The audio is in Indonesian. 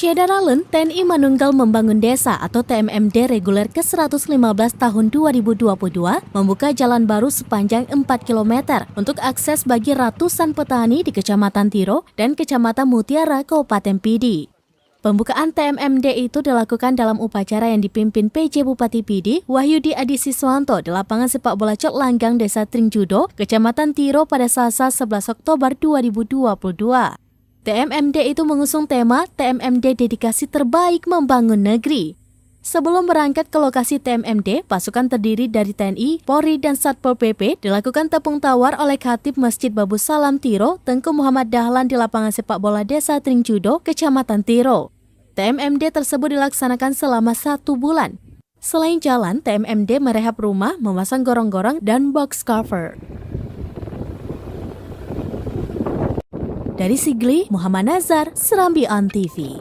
Syederalun, TNI Manunggal Membangun Desa atau TMMD reguler ke-115 tahun 2022 membuka jalan baru sepanjang 4 km untuk akses bagi ratusan petani di Kecamatan Tiro dan Kecamatan Mutiara, Kabupaten Pidi. Pembukaan TMMD itu dilakukan dalam upacara yang dipimpin PJ Bupati Pidi, Wahyudi Adi Siswanto di lapangan sepak bola Cok Langgang Desa Tringjudo, Kecamatan Tiro pada Selasa 11 Oktober 2022. TMMD itu mengusung tema TMMD Dedikasi Terbaik Membangun Negeri. Sebelum berangkat ke lokasi TMMD, pasukan terdiri dari TNI, Polri, dan Satpol PP dilakukan tepung tawar oleh Khatib Masjid Babu Salam Tiro, Tengku Muhammad Dahlan di lapangan sepak bola Desa Tringjudo, Kecamatan Tiro. TMMD tersebut dilaksanakan selama 1 bulan. Selain jalan, TMMD merehab rumah, memasang gorong-gorong, dan box cover. Dari Sigli, Muhammad Nazar, Serambi On TV.